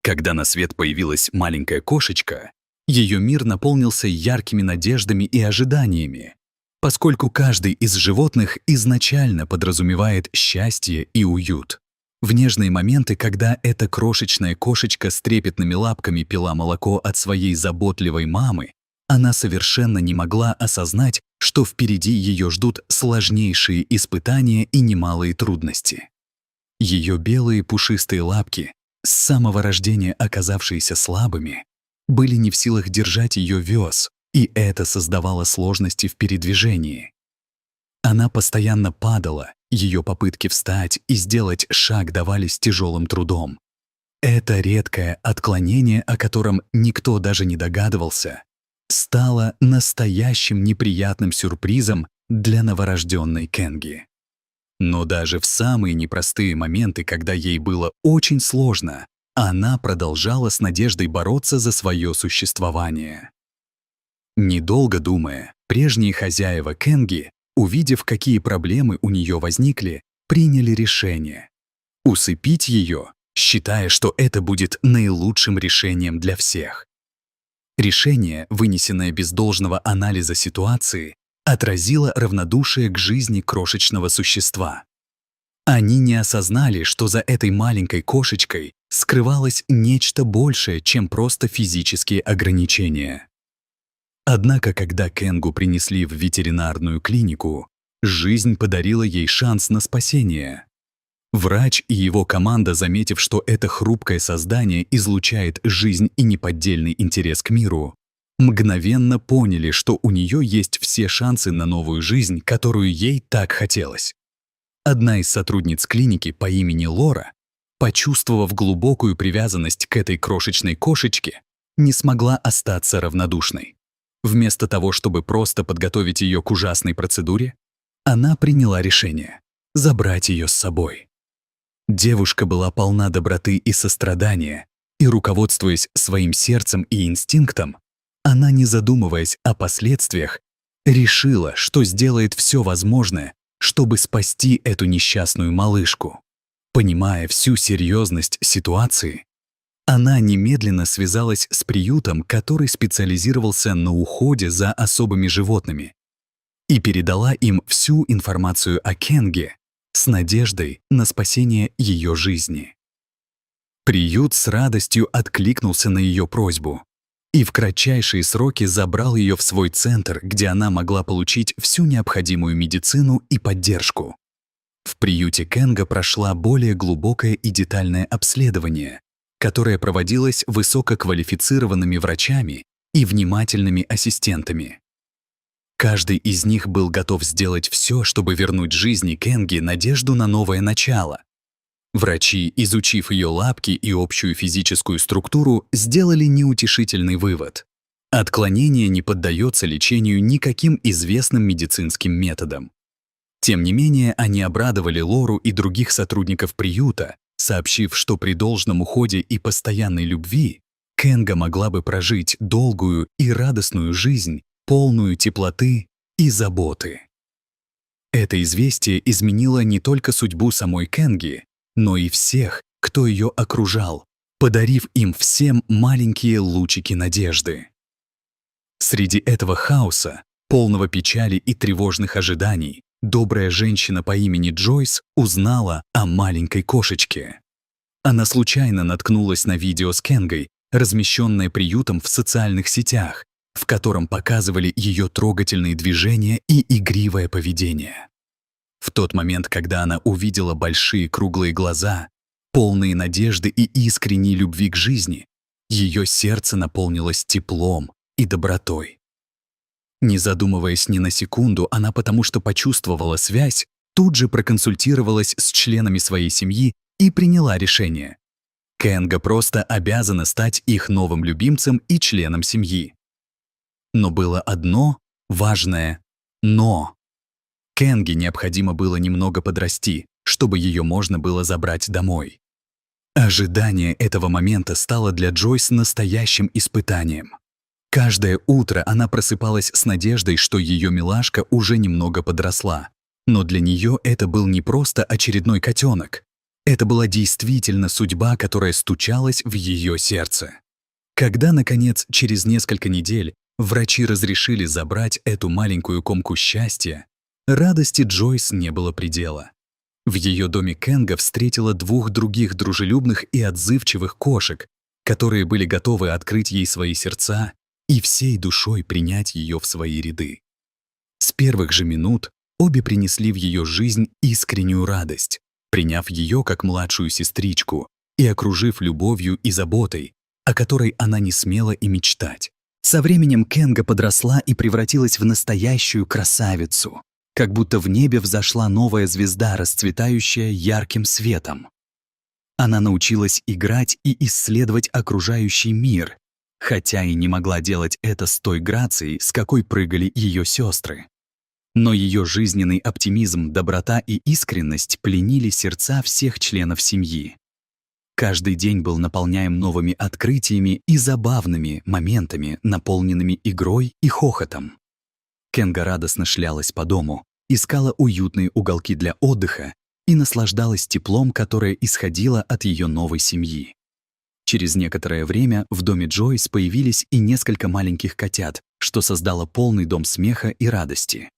Когда на свет появилась маленькая кошечка, ее мир наполнился яркими надеждами и ожиданиями, поскольку каждый из животных изначально подразумевает счастье и уют. В нежные моменты, когда эта крошечная кошечка с трепетными лапками пила молоко от своей заботливой мамы, она совершенно не могла осознать, что впереди ее ждут сложнейшие испытания и немалые трудности. Ее белые пушистые лапки, с самого рождения оказавшиеся слабыми, были не в силах держать ее вес, и это создавало сложности в передвижении. Она постоянно падала, ее попытки встать и сделать шаг давались тяжелым трудом. Это редкое отклонение, о котором никто даже не догадывался, стало настоящим неприятным сюрпризом для новорожденной Кенги. Но даже в самые непростые моменты, когда ей было очень сложно, она продолжала с надеждой бороться за свое существование. Недолго думая, прежние хозяева Кенги, увидев, какие проблемы у нее возникли, приняли решение усыпить ее, считая, что это будет наилучшим решением для всех. Решение, вынесенное без должного анализа ситуации, отразило равнодушие к жизни крошечного существа. Они не осознали, что за этой маленькой кошечкой скрывалось нечто большее, чем просто физические ограничения. Однако, когда Кенгу принесли в ветеринарную клинику, жизнь подарила ей шанс на спасение. Врач и его команда, заметив, что это хрупкое создание излучает жизнь и неподдельный интерес к миру, мгновенно поняли, что у нее есть все шансы на новую жизнь, которую ей так хотелось. Одна из сотрудниц клиники по имени Лора, почувствовав глубокую привязанность к этой крошечной кошечке, не смогла остаться равнодушной. Вместо того, чтобы просто подготовить ее к ужасной процедуре, она приняла решение забрать ее с собой. Девушка была полна доброты и сострадания, и, руководствуясь своим сердцем и инстинктом, она, не задумываясь о последствиях, решила, что сделает все возможное, чтобы спасти эту несчастную малышку. Понимая всю серьезность ситуации, она немедленно связалась с приютом, который специализировался на уходе за особыми животными, и передала им всю информацию о Кенге с надеждой на спасение ее жизни. Приют с радостью откликнулся на ее просьбу и в кратчайшие сроки забрал ее в свой центр, где она могла получить всю необходимую медицину и поддержку. В приюте Кенга прошла более глубокое и детальное обследование, которое проводилось высококвалифицированными врачами и внимательными ассистентами. Каждый из них был готов сделать все, чтобы вернуть жизни Кенги надежду на новое начало. Врачи, изучив ее лапки и общую физическую структуру, сделали неутешительный вывод. Отклонение не поддается лечению никаким известным медицинским методам. Тем не менее, они обрадовали Лору и других сотрудников приюта, сообщив, что при должном уходе и постоянной любви Кенга могла бы прожить долгую и радостную жизнь, полную теплоты и заботы. Это известие изменило не только судьбу самой Кенги, но и всех, кто ее окружал, подарив им всем маленькие лучики надежды. Среди этого хаоса, полного печали и тревожных ожиданий, добрая женщина по имени Джойс узнала о маленькой кошечке. Она случайно наткнулась на видео с Кенгой, размещенное приютом в социальных сетях, в котором показывали ее трогательные движения и игривое поведение. В тот момент, когда она увидела большие круглые глаза, полные надежды и искренней любви к жизни, ее сердце наполнилось теплом и добротой. Не задумываясь ни на секунду, она, потому что почувствовала связь, тут же проконсультировалась с членами своей семьи и приняла решение. Кенга просто обязана стать их новым любимцем и членом семьи. Но было одно важное «но». Кенге необходимо было немного подрасти, чтобы ее можно было забрать домой. Ожидание этого момента стало для Джойс настоящим испытанием. Каждое утро она просыпалась с надеждой, что ее милашка уже немного подросла. Но для нее это был не просто очередной котенок. Это была действительно судьба, которая стучалась в ее сердце. Когда, наконец, через несколько недель врачи разрешили забрать эту маленькую комку счастья, радости Джойс не было предела. В ее доме Кенга встретила 2 других дружелюбных и отзывчивых кошек, которые были готовы открыть ей свои сердца и всей душой принять ее в свои ряды. С первых же минут обе принесли в ее жизнь искреннюю радость, приняв ее как младшую сестричку и окружив любовью и заботой, о которой она не смела и мечтать. Со временем Кенга подросла и превратилась в настоящую красавицу, как будто в небе взошла новая звезда, расцветающая ярким светом. Она научилась играть и исследовать окружающий мир, хотя и не могла делать это с той грацией, с какой прыгали ее сестры. Но ее жизненный оптимизм, доброта и искренность пленили сердца всех членов семьи. Каждый день был наполняем новыми открытиями и забавными моментами, наполненными игрой и хохотом. Кенга радостно шлялась по дому, искала уютные уголки для отдыха и наслаждалась теплом, которое исходило от ее новой семьи. Через некоторое время в доме Джойс появились и несколько маленьких котят, что создало полный дом смеха и радости.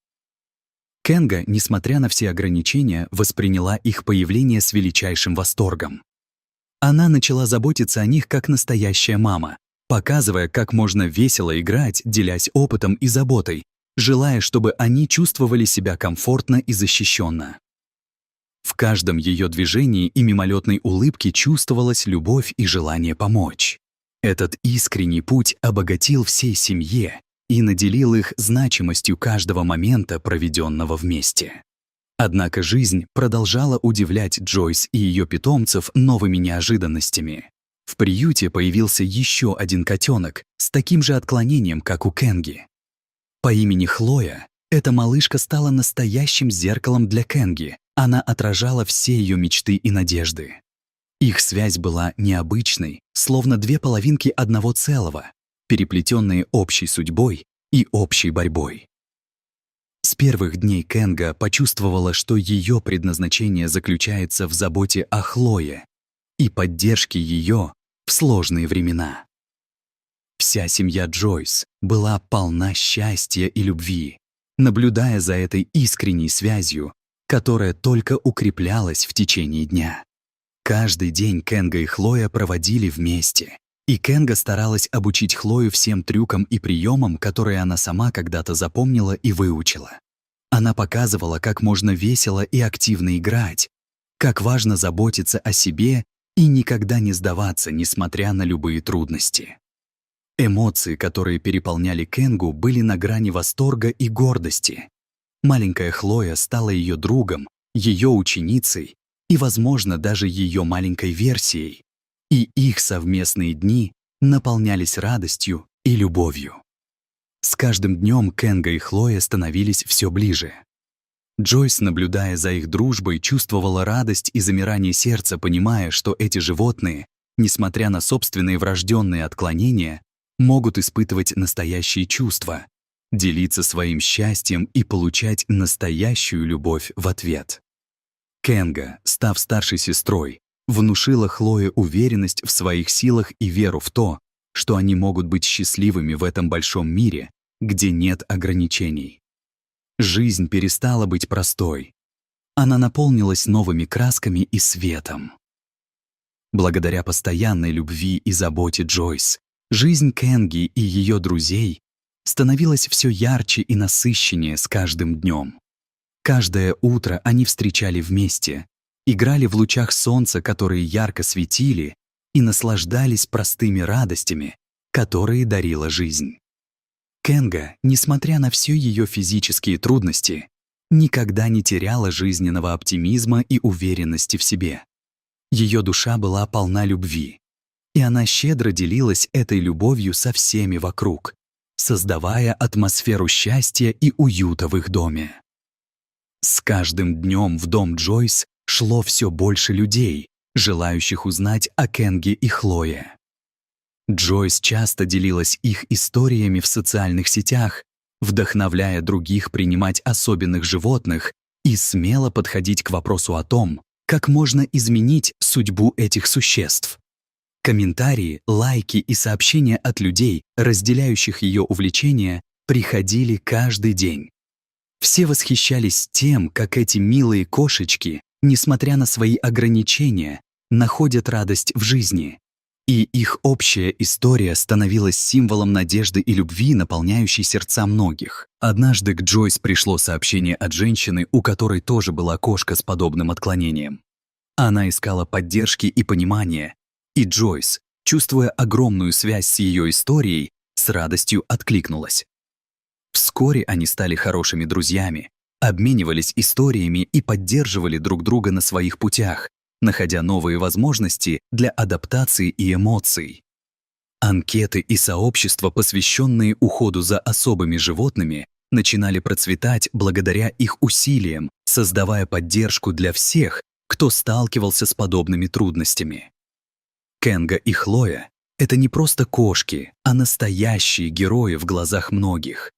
Кенга, несмотря на все ограничения, восприняла их появление с величайшим восторгом. Она начала заботиться о них как настоящая мама, показывая, как можно весело играть, делясь опытом и заботой, желая, чтобы они чувствовали себя комфортно и защищенно. В каждом ее движении и мимолетной улыбке чувствовалась любовь и желание помочь. Этот искренний путь обогатил всей семье и наделил их значимостью каждого момента, проведенного вместе. Однако жизнь продолжала удивлять Джойс и ее питомцев новыми неожиданностями. В приюте появился еще один котенок с таким же отклонением, как у Кенги. По имени Хлоя эта малышка стала настоящим зеркалом для Кенги. Она отражала все ее мечты и надежды. Их связь была необычной, словно 2 половинки одного целого, переплетенные общей судьбой и общей борьбой. С первых дней Кенга почувствовала, что ее предназначение заключается в заботе о Хлое и поддержке ее в сложные времена. Вся семья Джойс была полна счастья и любви, наблюдая за этой искренней связью, которая только укреплялась в течение дня. Каждый день Кенга и Хлоя проводили вместе, и Кенга старалась обучить Хлою всем трюкам и приемам, которые она сама когда-то запомнила и выучила. Она показывала, как можно весело и активно играть, как важно заботиться о себе и никогда не сдаваться, несмотря на любые трудности. Эмоции, которые переполняли Кенгу, были на грани восторга и гордости. Маленькая Хлоя стала ее другом, ее ученицей и, возможно, даже ее маленькой версией. И их совместные дни наполнялись радостью и любовью. С каждым днем Кенга и Хлоя становились все ближе. Джойс, наблюдая за их дружбой, чувствовала радость и замирание сердца, понимая, что эти животные, несмотря на собственные врожденные отклонения, могут испытывать настоящие чувства, делиться своим счастьем и получать настоящую любовь в ответ. Кенга, став старшей сестрой, внушила Хлое уверенность в своих силах и веру в то, что они могут быть счастливыми в этом большом мире, где нет ограничений. Жизнь перестала быть простой. Она наполнилась новыми красками и светом. Благодаря постоянной любви и заботе Джойс, жизнь Кенги и ее друзей становилась все ярче и насыщеннее с каждым днем. Каждое утро они встречали вместе, играли в лучах солнца, которые ярко светили, и наслаждались простыми радостями, которые дарила жизнь. Кенга, несмотря на все ее физические трудности, никогда не теряла жизненного оптимизма и уверенности в себе. Ее душа была полна любви, и она щедро делилась этой любовью со всеми вокруг, создавая атмосферу счастья и уюта в их доме. С каждым днем в дом Джойс шло все больше людей, желающих узнать о Кенге и Хлое. Джойс часто делилась их историями в социальных сетях, вдохновляя других принимать особенных животных и смело подходить к вопросу о том, как можно изменить судьбу этих существ. Комментарии, лайки и сообщения от людей, разделяющих ее увлечения, приходили каждый день. Все восхищались тем, как эти милые кошечки, несмотря на свои ограничения, находят радость в жизни. И их общая история становилась символом надежды и любви, наполняющей сердца многих. Однажды к Джойс пришло сообщение от женщины, у которой тоже была кошка с подобным отклонением. Она искала поддержки и понимания, и Джойс, чувствуя огромную связь с ее историей, с радостью откликнулась. Вскоре они стали хорошими друзьями, обменивались историями и поддерживали друг друга на своих путях, находя новые возможности для адаптации и эмоций. Анкеты и сообщества, посвященные уходу за особыми животными, начинали процветать благодаря их усилиям, создавая поддержку для всех, кто сталкивался с подобными трудностями. Кенга и Хлоя — это не просто кошки, а настоящие герои в глазах многих.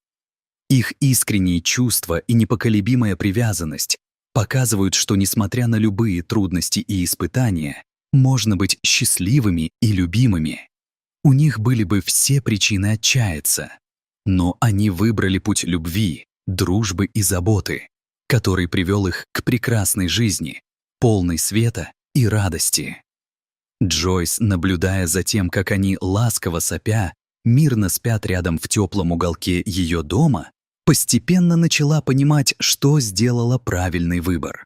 Их искренние чувства и непоколебимая привязанность показывают, что, несмотря на любые трудности и испытания, можно быть счастливыми и любимыми. У них были бы все причины отчаяться, но они выбрали путь любви, дружбы и заботы, который привел их к прекрасной жизни, полной света и радости. Джойс, наблюдая за тем, как они, ласково сопя, мирно спят рядом в теплом уголке ее дома, постепенно начала понимать, что сделала правильный выбор.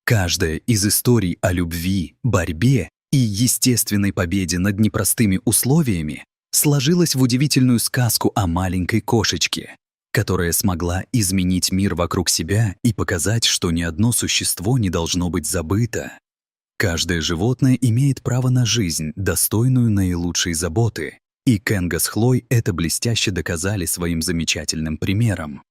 Каждая из историй о любви, борьбе и естественной победе над непростыми условиями сложилась в удивительную сказку о маленькой кошечке, которая смогла изменить мир вокруг себя и показать, что ни одно существо не должно быть забыто. Каждое животное имеет право на жизнь, достойную наилучшей заботы, и Кенга с Хлой это блестяще доказали своим замечательным примером.